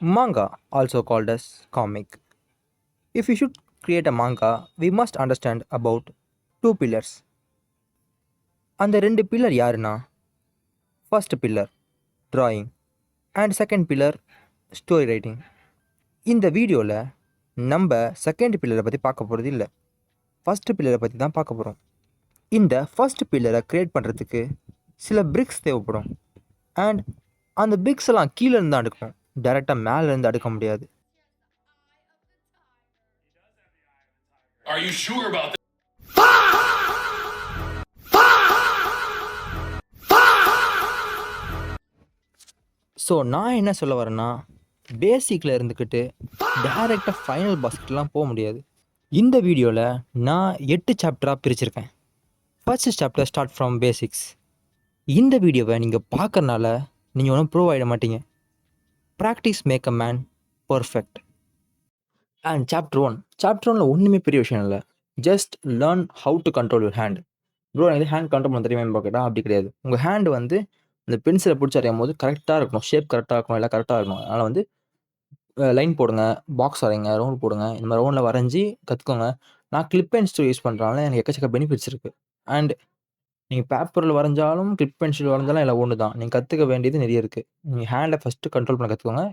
Manga, also called as comic. If we should create a manga, we must understand about two pillars. அந்த ரெண்டு pillar யாருன்னா, first pillar drawing and second pillar story writing. இந்த வீடியோவில் நம்ம second பில்லரை பற்றி பார்க்க போகிறது இல்லை, ஃபர்ஸ்ட் பில்லரை பற்றி தான் பார்க்க போகிறோம். இந்த ஃபர்ஸ்ட் பில்லரை க்ரியேட் பண்ணுறதுக்கு சில பிரிக்ஸ் தேவைப்படும். அண்ட் அந்த பிரிக்ஸ் எல்லாம் கீழே இருந்து தான் அடுக்கணும், டைரெக்டாக மேலேருந்து அடுக்க முடியாது. Are you sure about that? So நான் என்ன சொல்ல வரேன்னா, பேசிக்கில் இருந்துக்கிட்டு டைரெக்டாக ஃபைனல் பாஸ்கெட்லாம் போக முடியாது. இந்த வீடியோவில் நான் 8 சாப்டராக பிரிச்சிருக்கேன். First chapter start from basics. இந்த வீடியோவை நீங்கள் பார்க்கறனால நீங்கள் ஒன்றும் ப்ரூவ் ஆகிட மாட்டீங்க. Practice make a man perfect. And chapter 1 ஒன்றுமே பெரிய விஷயம் இல்லை. Just learn how to control your hand. Bro எனக்கு ஹேண்ட் கண்ட்ரோல் பண்ண தெரியுமா பார்க்கட்டா? அப்படி கிடையாது. உங்கள் ஹேண்டு வந்து அந்த பென்சிலை பிடிச்சி அறியும் போது கரெக்டாக இருக்கணும், ஷேப் கரெக்டாக இருக்கணும், எல்லாம் கரெக்டாக இருக்கணும். அதனால் வந்து லைன் போடுங்க, பாக்ஸ் வரைங்க, ரவுண்ட் போடுங்க. இந்த மாதிரி ரவுண்டில் வரைஞ்சி கற்றுக்கோங்க. நான் கிளிப் பென்சில் யூஸ் பண்ணுறதுனால எனக்கு எக்கச்சக்க பெனிஃபிட்ஸ் இருக்குது. அண்ட் நீங்கள் பேப்பரில் வரைஞ்சாலும் கிளிப் பென்சில் வரைஞ்சாலும் எல்லாம் ஒன்று தான். நீங்கள் கற்றுக்க வேண்டியது நிறைய இருக்குது. நீங்கள் ஹேண்டை ஃபஸ்ட்டு கண்ட்ரோல் பண்ண கற்றுக்கோங்க.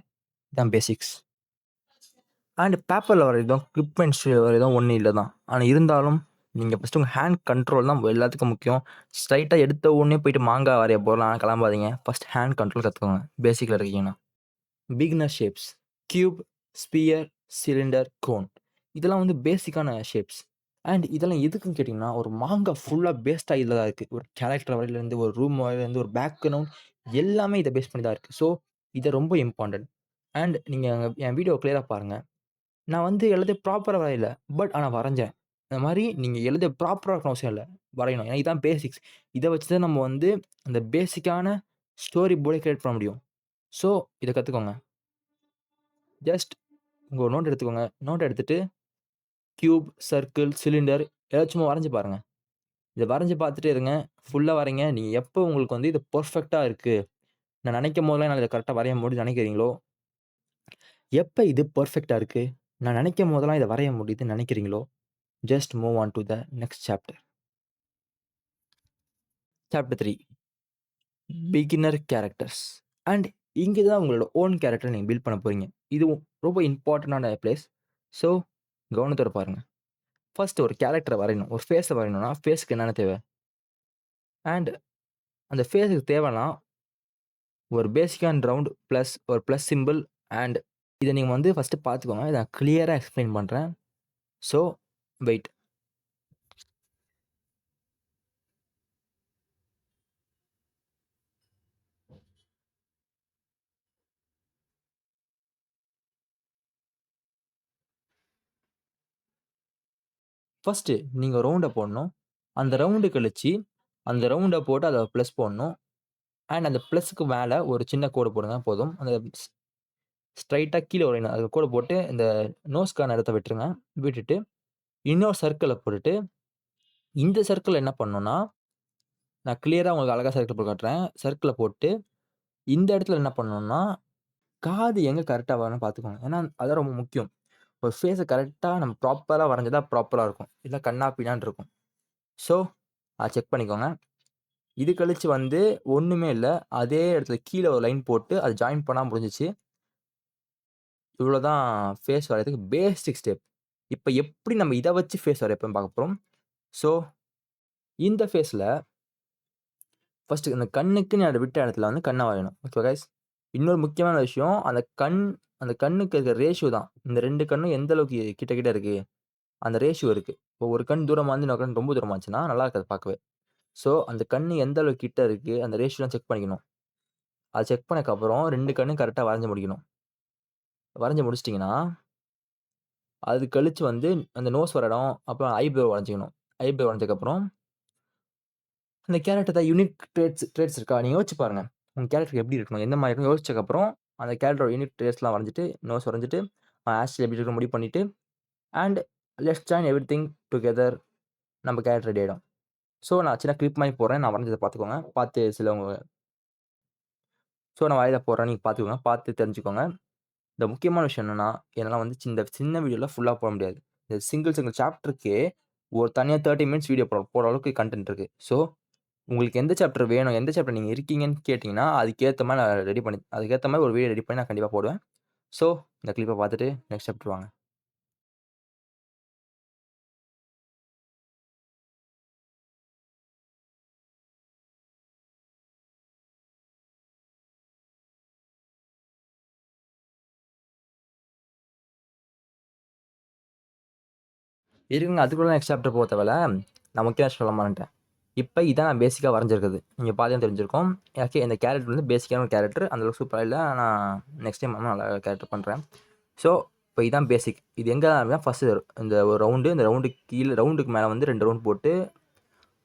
இதுதான் பேசிக்ஸ். அண்ட் பேப்பரில் வரையதும் கிளிப் பென்சில் வரையதும் ஒன்றும் இல்லை தான். ஆனால் இருந்தாலும் நீங்கள் ஃபஸ்ட்டு உங்கள் ஹேண்ட் கண்ட்ரோல் தான் எல்லாத்துக்கும் முக்கியம். ஸ்ட்ரைட்டாக எடுத்த உடனே போயிட்டு மாங்காய் வரைய போகலாம் கிளம்பாதீங்க. ஃபஸ்ட் ஹேண்ட் கண்ட்ரோல் கற்றுக்கோங்க பேசிக்கில் இருக்கீங்கன்னா. Beginner shapes, cube, sphere, cylinder, cone, இதெல்லாம் வந்து பேசிக்கான ஷேப்ஸ். அண்ட் இதெல்லாம் எதுக்குன்னு கேட்டிங்கன்னா, ஒரு மாங்காய் ஃபுல்லாக பேஸ்டாக இதில் தான் இருக்குது. ஒரு கேரக்டர் வரையிலேருந்து, ஒரு ரூம் வரையிலேருந்து, ஒரு பேக்ரவுண்ட் எல்லாமே இதை பேஸ் பண்ணி தான் இருக்குது. ஸோ இதை ரொம்ப இம்பார்ட்டன்ட். அண்ட் நீங்கள் என் வீடியோ கிளியராக பாருங்கள். நான் வந்து எல்லாத்தையும் ப்ராப்பராக வரையல, பட் ஆனால் வரைஞ்சேன். இந்த மாதிரி நீங்கள் எழுத ப்ராப்பராக இருக்கணும் அவசியம் இல்லை, வரையணும். ஏன்னா இதுதான் பேசிக்ஸ். இதை வச்சு தான் நம்ம வந்து அந்த பேசிக்கான ஸ்டோரி போர்டே கிரியேட் பண்ண முடியும். ஸோ இதை கற்றுக்கோங்க. ஜஸ்ட் உங்கள் நோட் எடுத்துக்கோங்க. நோட் எடுத்துகிட்டு கியூப், சர்க்கிள், சிலிண்டர் ஏதாச்சும் வரைஞ்சி பாருங்கள். இதை வரைஞ்சி பார்த்துட்டே இருங்க. ஃபுல்லாக வரைங்க. நீங்கள் எப்போ உங்களுக்கு வந்து இது பர்ஃபெக்டாக இருக்குது, நான் நினைக்கும் போதெல்லாம் நான் இதை கரெக்டாக வரைய முடியும்னு நினைக்கிறீங்களோ, எப்போ இது பர்ஃபெக்டாக இருக்குது, நான் நினைக்கும் போதெல்லாம் இதை வரைய முடியுதுன்னு நினைக்கிறீங்களோ, just move on to the next chapter. Chapter 3, beginner characters. And இங்கே தான் உங்களோட ஓன் கேரக்டர் நீங்கள் பில்ட் பண்ண போகிறீங்க. இது ரொம்ப இம்பார்ட்டண்டான பிளேஸ். ஸோ கவனத்தோட பாருங்கள். ஃபர்ஸ்ட் ஒரு கேரக்டரை வரையணும். ஒரு ஃபேஸை வரையணும்னா ஃபேஸுக்கு என்னென்ன தேவை? அண்ட் அந்த ஃபேஸுக்கு தேவைன்னா ஒரு பேசிக்கான ரவுண்ட் ப்ளஸ் ஒரு ப்ளஸ் சிம்பிள். அண்ட் இதை நீங்கள் வந்து ஃபஸ்ட்டு பார்த்துக்கோங்க. இதை நான் கிளியராக எக்ஸ்பிளைன் பண்ணுறேன். So wait. ஃபஸ்ட்டு நீங்கள் ரவுண்டை போடணும். அந்த ரவுண்டு கழிச்சு அந்த ரவுண்டை போட்டு அதை ப்ளஸ் போடணும். அண்ட் அந்த ப்ளஸ்க்கு மேலே ஒரு சின்ன கோடு போடுங்க போதும். அந்த ஸ்ட்ரைட்டாக கீழே வரையணும். அது கோடு போட்டு இந்த நோஸ்க்கான இடத்த விட்டுருங்க. விட்டுட்டு இன்னொரு சர்க்கிளை போட்டுட்டு இந்த சர்க்கிள் என்ன பண்ணணும்னா, நான் கிளியராக உங்களுக்கு அழகாக சர்க்கிள் போட்டு காட்டுறேன். சர்க்கிளை போட்டு இந்த இடத்துல என்ன பண்ணணும்னா, காது எங்கே கரெக்டாக வரணும்னு பார்த்துக்கோங்க. ஏன்னா அதான் ரொம்ப முக்கியம். ஒரு ஃபேஸை கரெக்டாக நம்ம ப்ராப்பராக வரைஞ்சதா ப்ராப்பராக இருக்கும். இல்லை கண்ணா பின்னான்னு இருக்கும். ஸோ அதை செக் பண்ணிக்கோங்க. இது கழிச்சு வந்து ஒன்றுமே இல்லை. அதே இடத்துல கீழே ஒரு லைன் போட்டு அது ஜாயின் பண்ணால் முடிஞ்சிச்சு. இவ்வளோதான் ஃபேஸ் வரையறதுக்கு பேசிக் ஸ்டெப். இப்போ எப்படி நம்ம இதை வச்சு ஃபேஸ் வரையப்போன்னு பார்க்க போகிறோம். ஸோ இந்த ஃபேஸில் ஃபஸ்ட்டு அந்த கண்ணுக்கு நான் விட்ட இடத்துல வந்து கண்ணை வரையணும். Okay guys. இன்னொரு முக்கியமான விஷயம், அந்த கண்ணுக்கு இருக்கிற ரேஷியோ தான். இந்த 2 கண்ணும் எந்த அளவுக்கு கிட்ட கிட்ட இருக்குது, அந்த ரேஷியோ இருக்குது. இப்போ ஒரு கண் தூரமாக இருந்து இன்னொரு கண் ரொம்ப தூரமாக இருந்துச்சுன்னா நல்லா இருக்காது பார்க்கவே. ஸோ அந்த கண் எந்த அளவுக்கு கிட்ட இருக்குது, அந்த ரேஷியோலாம் செக் பண்ணிக்கணும். அது செக் பண்ணதுக்கப்புறம் 2 கண்ணும் கரெக்டாக வரைஞ்சு முடிக்கணும். வரைஞ்சு முடிச்சிட்டிங்கன்னா, அது கழிச்சு வந்து அந்த நோஸ் வர இடம், அப்புறம் ஐப்ரோ வரைஞ்சிக்கணும். ஐப்ரோ வரைஞ்சதுக்கப்புறம் அந்த கேரக்டர் யூனிக் ட்ரேட்ஸ் இருக்கா? நீங்க யோசிச்சு பாருங்க. உங்க கேரக்டர் எப்படி இருக்கணும்? எந்த மாரி இருக்கணும்? யோசிச்சதுக்கப்புறம் அந்த கேரக்டரோட யூனிக் ட்ரேட்ஸ்லாம் வரைஞ்சிட்டு, நோஸ் வரைஞ்சிட்டு, ஹேர் ஸ்டைல் எப்படி இருக்குன்னு முடிவு பண்ணிட்டு, and let's join everything together. நம்ம கேரக்டர் ரெடி ஆயிடும். ஸோ நான் சின்ன கிளிப் மாரி போடுறேன். நான் வரைஞ்சத பார்த்துக்கோங்க. பார்த்து சிலவங்க நான் வாயில போடுறேன். நீங்க பார்த்துக்கோங்க. பார்த்து தெரிஞ்சுக்கோங்க. இந்த முக்கியமான விஷயம் என்னன்னா, என்னால வந்து இந்த சின்ன வீடியோல ஃபுல்லா போட முடியாது. இந்த சிங்கிள் சாப்டருக்கே ஒரு தனியா 30 மினிட்ஸ் வீடியோ போடுற அளவுக்கு கன்டென்ட் இருக்கு. ஸோ, உங்களுக்கு எந்த சாப்டர் வேணும், எந்த சாப்டர் நீங்க இருக்கீங்கன்னு கேட்டீங்கன்னா, அதுக்கேத்த மாரி நான் ரெடி பண்ணி அதுக்கேத்த மாரி ஒரு வீடியோ ரெடி பண்ணி நான் கண்டிப்பா போடுவேன். ஸோ, இந்த கிளிப்ப பார்த்துட்டு நெக்ஸ்ட் சாப்டர் வாங்க. இருக்குங்க. அதுக்குள்ள நெக்ஸ்ட் சாப்டர் போக தேவையில்ல. நான் முக்கியமா சொல்ல மறந்துட்டேன். இப்ப இதான் நான் பேசிக்கா வரைஞ்சிருக்குது. நீங்க பார்த்தீங்கன்னா தெரிஞ்சிருக்கும். ஓகே இந்த கேரக்டர் வந்து பேசிக்கான ஒரு கேரக்டர். அந்த அளவுக்கு சூப்பரா இல்ல. ஆனா நெக்ஸ்ட் டைம் நல்லா கேரக்டர் பண்றேன். ஸோ, இப்ப இதான் பேசிக். இது எங்க ஆரம்பிக்கும்னா ஃபர்ஸ்ட் இந்த ஒரு ரவுண்டு, இந்த ரவுண்டுக்கு கீழ ரவுண்டுக்கு மேல வந்து 2 ரவுண்ட் போட்டு,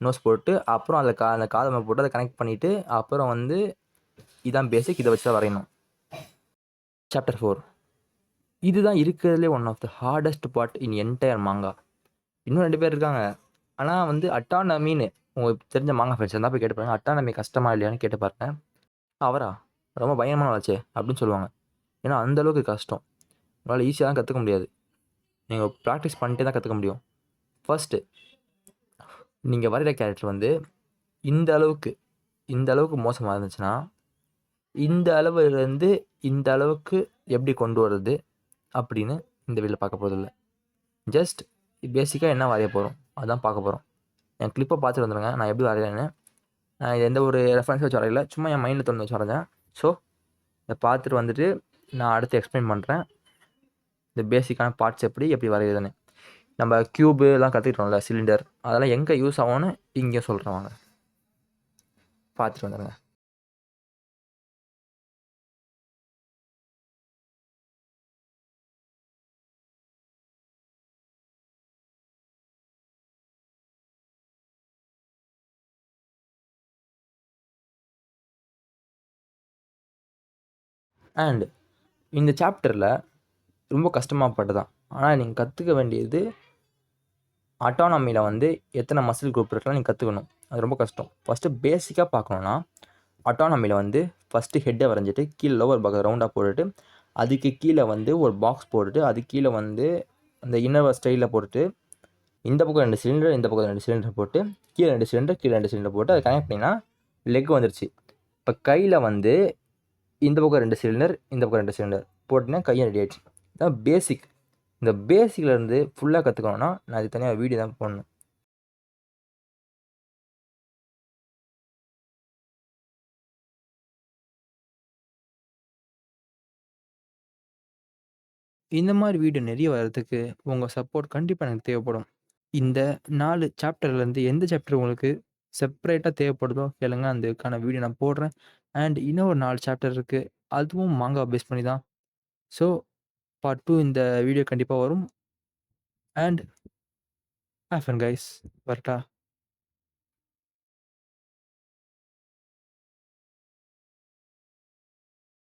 நோஸ் போட்டு, அப்புறம் அதில அந்த காது மேல போட்டு அத கனெக்ட் பண்ணிட்டு, அப்புறம் வந்து இதான் பேசிக். இத வச்சு தான் வரையணும். சாப்டர் 4. இதுதான் இருக்கிறதுலே one of the hardest part in entire manga. இன்னும் 2 பேர் இருக்காங்க. ஆனா வந்து அட்டானமின்னு உங்களுக்கு தெரிஞ்ச மாங்கா ஃப்ரெண்ட்ஸ் இருந்தா போய் கேட்டு பாருங்க. அட்டானமி கஷ்டமா இல்லையான்னு கேட்டு பாருங்க. அவரா? ரொம்ப பயங்கரமான ஆளாச்சே! அப்படின்னு சொல்லுவாங்க. ஏன்னா அந்த அளவுக்கு கஷ்டம். உங்களால ஈஸியா தான் கத்துக்க முடியாது. நீங்க பிராக்டிஸ் பண்ணிட்டே தான் கத்துக்க முடியும். ஃபர்ஸ்ட்டு நீங்க வரையிற கேரக்டர் வந்து இந்த அளவுக்கு இந்த அளவுக்கு மோசமா இருந்துச்சுன்னா, இந்த அளவுலேருந்து இந்த அளவுக்கு எப்படி கொண்டு வரது அப்படின்னு இந்த வீடியோல பார்க்க போறதில்ல. ஜஸ்ட் பேசிக்கா என்ன வரைய போறோம், அதான் பார்க்க போறோம். என் கிளிப்ப பார்த்துட்டு வந்துருங்க. நான் எப்படி வரையிறேன்னு. நான் இது எந்த ஒரு ரெஃபரன்ஸும் வச்சு வரையல. சும்மா என் மைண்ட்ல தோணுனத வச்சு வரைஞ்சேன். ஸோ, இத பார்த்துட்டு வந்துட்டு நான் அடுத்து எக்ஸ்பிளைன் பண்றேன். இந்த பேசிக்கான பார்ட்ஸ் எப்படி வரையுறதுன்னு. நம்ம கியூபு எல்லாம் கத்துக்கிட்டோம்ல, சிலிண்டர் அதெல்லாம் எங்க யூஸ் ஆகும்னு இங்க சொல்றேன் வாங்க. பார்த்துட்டு வந்துருங்க. அண்ட் இந்த சாப்டர்ல ரொம்ப கஷ்டமாப்பட்டதான். ஆனா நீங்க கத்துக்க வேண்டியது ஆட்டானமில வந்து எத்தனை மசில் குரூப் இருக்குன்னு நீங்க கத்துக்கணும். அது ரொம்ப கஷ்டம். ஃபர்ஸ்ட்டு பேசிக்கா பார்க்கணும்னா, ஆட்டானமில வந்து ஃபர்ஸ்ட்டு ஹெட்ட வரைஞ்சிட்டு, கீழ லோவர் பாகம் ரவுண்டா போட்டுட்டு, அதுக்கு கீழ வந்து ஒரு பாக்ஸ் போட்டுட்டு, அதுக்கு கீழ வந்து அந்த இன்னர் ஸ்டைல்ல போட்டுட்டு, இந்த பக்கம் 2 சிலிண்டர், இந்த பக்கம் 2 சிலிண்டர் போட்டு, கீழ 2 சிலிண்டர், கீழ 2 சிலிண்டர் போட்டு, அத கனெக்ட் பண்ணீங்கன்னா, லெக் வந்துருச்சு. இப்ப கையில வந்து இந்த பக்கம் 2 சிலிண்டர், இந்த பக்கம் 2 சிலிண்டர் போட்டீங்கன்னா கையும் ரெடி ஆயிடுச்சு. இதான் பேசிக். இந்த பேசிக்ல இருந்து ஃபுல்லா கத்துக்கணும்னா, நான் இதுக்கு தனியா வீடியோ தான் போடணும். இந்த மாரி வீடியோ நெறைய வரதுக்கு உங்க சப்போர்ட் கண்டிப்பா எனக்கு தேவைப்படும். இந்த 4 சாப்டர்லேருந்து எந்த சாப்டர் உங்களுக்கு செப்பரேட்டா தேவைப்படுதோ கேளுங்க. அதுக்கான வீடியோ நான் போடுறேன். அண்ட் இன்னும் ஒரு 4 சாப்டர் இருக்கு. அதுவும் மாங்கா பேஸ் பண்ணி தான். ஸோ பார்ட் 2 இந்த வீடியோ கண்டிப்பா வரும். And have fun guys. வரட்டா?